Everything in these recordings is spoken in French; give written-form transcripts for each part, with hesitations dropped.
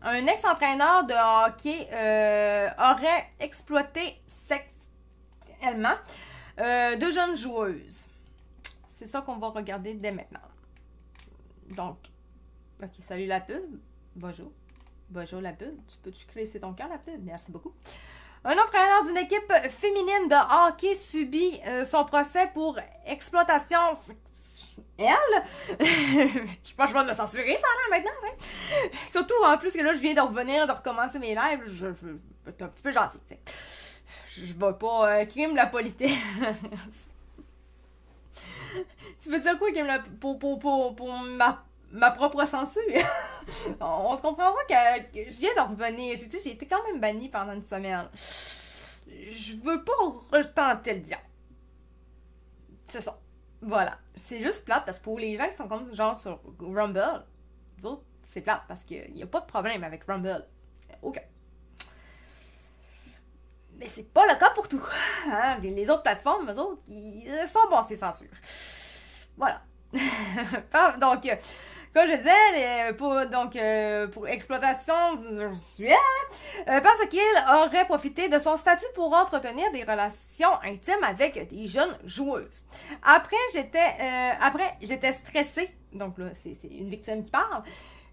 un ex-entraîneur de hockey aurait exploité sexuellement deux jeunes joueuses. C'est ça qu'on va regarder dès maintenant. Donc, ok, salut la pub. Bonjour. Bonjour la pub. Peux-tu crisser ton cœur la pub? Merci beaucoup. Un entraîneur d'une équipe féminine de hockey subit son procès pour exploitation sexuelle. Je pense que je vais me censurer ça là maintenant. Hein? Surtout en plus que là je viens de revenir, de recommencer mes lives. Je t'es un petit peu gentil. T'sais. Je vais pas crime la politesse. Tu veux dire quoi, crime la pour ma propre censure? On se comprendra que je viens de revenir. J'ai été quand même bannie pendant une semaine. Je veux pas retenter le diable. C'est ça. Voilà. C'est juste plate parce que pour les gens qui sont comme genre sur Rumble, les autres, c'est plate parce qu'il n'y a pas de problème avec Rumble. Aucun. Mais c'est pas le cas pour tout. Hein? Les autres plateformes, eux autres, ils sont bons, c'est censure. Voilà. Donc, comme je disais, pour exploitation sexuelle, parce qu'il aurait profité de son statut pour entretenir des relations intimes avec des jeunes joueuses. Après, j'étais stressée. Donc là, c'est une victime qui parle.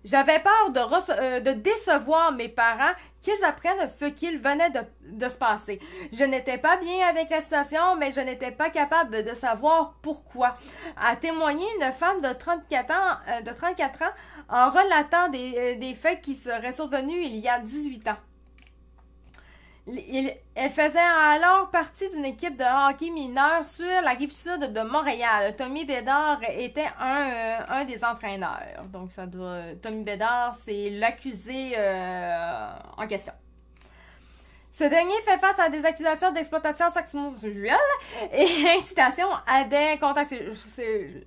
J'avais peur de décevoir mes parents, qu'ils apprennent ce qu'il venait de se passer. Je n'étais pas bien avec la situation, mais je n'étais pas capable de savoir pourquoi. A témoigné une femme de 34 ans en relatant des faits qui seraient survenus il y a 18 ans. Elle faisait alors partie d'une équipe de hockey mineur sur la rive sud de Montréal. Tommy Bédard était un des entraîneurs. Donc, Tommy Bédard, c'est l'accusé en question. Ce dernier fait face à des accusations d'exploitation sexuelle et incitation à des contacts.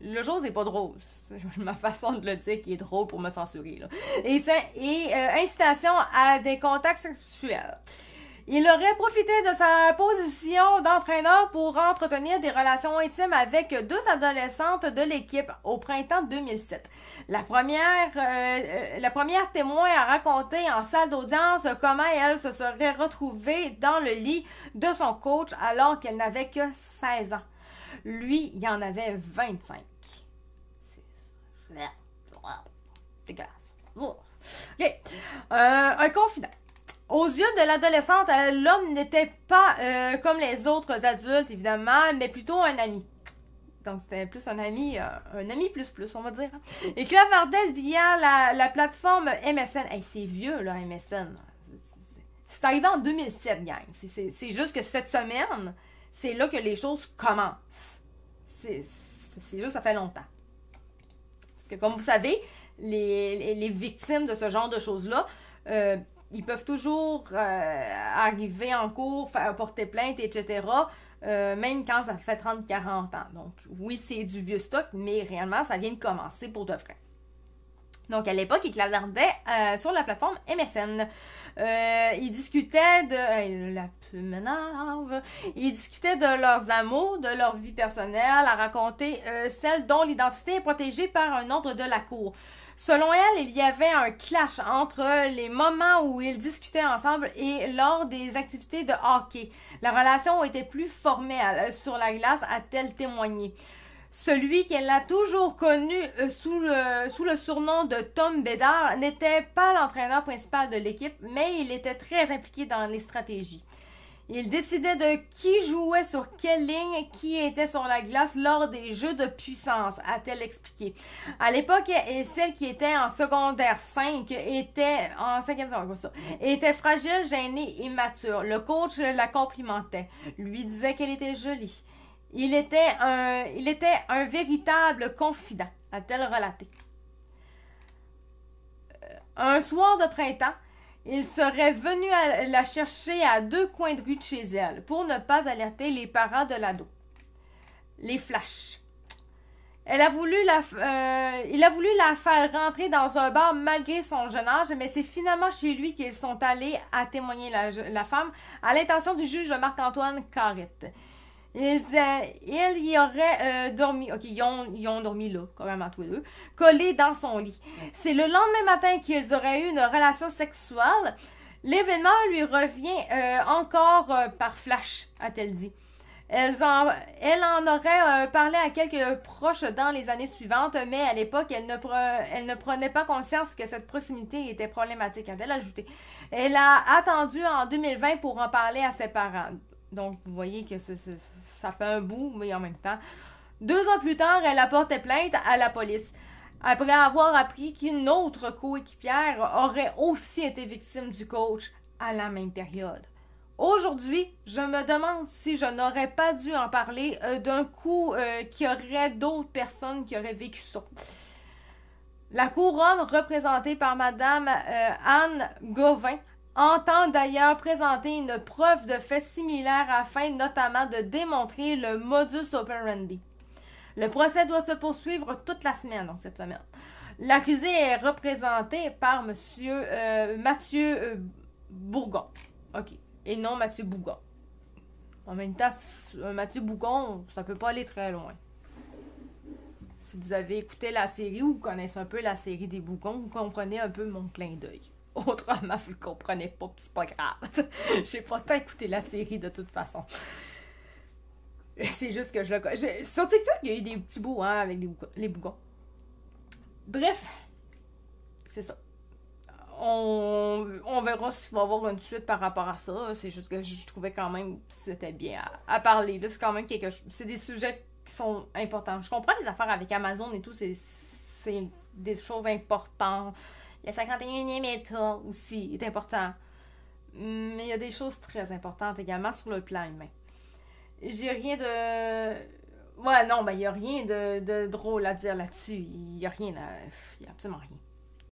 Le jour, c'est pas drôle. C'est ma façon de le dire qui est drôle pour me censurer. Là. Et incitation à des contacts sexuels. Il aurait profité de sa position d'entraîneur pour entretenir des relations intimes avec deux adolescentes de l'équipe au printemps 2007. La première témoin a raconté en salle d'audience comment elle se serait retrouvée dans le lit de son coach alors qu'elle n'avait que 16 ans. Lui, il en avait 25. C'est dégueulasse. OK. Un confident. Aux yeux de l'adolescente, l'homme n'était pas comme les autres adultes, évidemment, mais plutôt un ami. Donc, c'était plus un ami plus, on va dire. Et clavardait via la plateforme MSN. Hey, c'est vieux, là, MSN. C'est arrivé en 2007, gang. C'est juste que cette semaine, c'est là que les choses commencent. C'est juste, ça fait longtemps. Parce que, comme vous savez, les victimes de ce genre de choses-là, ils peuvent toujours arriver en cours, porter plainte, etc., même quand ça fait 30-40 ans. Donc, oui, c'est du vieux stock, mais réellement, ça vient de commencer pour de vrai. Donc, à l'époque, ils clavardait sur la plateforme MSN. Ils discutaient de... la pub m'énerve. Ils discutaient de leurs amours, de leur vie personnelle, à raconter celle dont l'identité est protégée par un ordre de la cour. Selon elle, il y avait un clash entre les moments où ils discutaient ensemble et lors des activités de hockey. La relation était plus formelle sur la glace, a-t-elle témoigné. Celui qu'elle a toujours connu sous le surnom de Tom Bédard n'était pas l'entraîneur principal de l'équipe, mais il était très impliqué dans les stratégies. Il décidait de qui jouait sur quelle ligne, qui était sur la glace lors des jeux de puissance, a-t-elle expliqué. À l'époque, celle qui était en secondaire 5 était en 5e secondaire, était fragile, gênée et mature. Le coach la complimentait, lui disait qu'elle était jolie. Il était un véritable confident, a-t-elle relaté. Un soir de printemps, il serait venu la chercher à 2 coins de rue de chez elle pour ne pas alerter les parents de l'ado. Les flashs. Il a voulu la faire rentrer dans un bar malgré son jeune âge, mais c'est finalement chez lui qu'ils sont allés, à témoigner la femme, à l'intention du juge Marc-Antoine Carrette. Il y aurait dormi, ok, ils ont dormi là, quand même, tous les deux, collés dans son lit. C'est le lendemain matin qu'ils auraient eu une relation sexuelle. L'événement lui revient encore par flash, a-t-elle dit. Elle en aurait parlé à quelques proches dans les années suivantes, mais à l'époque, elle ne prenait pas conscience que cette proximité était problématique, a-t-elle ajouté. Elle a attendu en 2020 pour en parler à ses parents. Donc, vous voyez que ça fait un bout, mais en même temps. 2 ans plus tard, elle a porté plainte à la police, après avoir appris qu'une autre coéquipière aurait aussi été victime du coach à la même période. Aujourd'hui, je me demande si je n'aurais pas dû en parler d'un coup qu'il y aurait d'autres personnes qui auraient vécu ça. La couronne, représentée par Madame Anne Gauvin, entend d'ailleurs présenter une preuve de fait similaire afin notamment de démontrer le modus operandi. Le procès doit se poursuivre toute la semaine, donc cette semaine. L'accusé est représenté par Mathieu Bourgon. OK. Et non Mathieu Bougon. En même temps, Mathieu Bougon, ça peut pas aller très loin. Si vous avez écouté la série ou vous connaissez un peu la série des Bougons, vous comprenez un peu mon clin d'œil. Autrement, vous le comprenez pas, pis c'est pas grave. J'ai pas tant écouté la série de toute façon. C'est juste que je le... Sur TikTok, il y a eu des petits bouts hein, avec les Bougons. Bref, c'est ça. On verra s'il va y avoir une suite par rapport à ça. C'est juste que je trouvais quand même que c'était bien à parler. Là, c'est quand même quelque chose. C'est des sujets qui sont importants. Je comprends les affaires avec Amazon et tout, c'est des choses importantes. Le 51e État aussi est important. Mais il y a des choses très importantes également sur le plan humain. J'ai rien de... Ouais, non, ben il n'y a rien de drôle à dire là-dessus. Il n'y a rien à... Il n'y a absolument rien.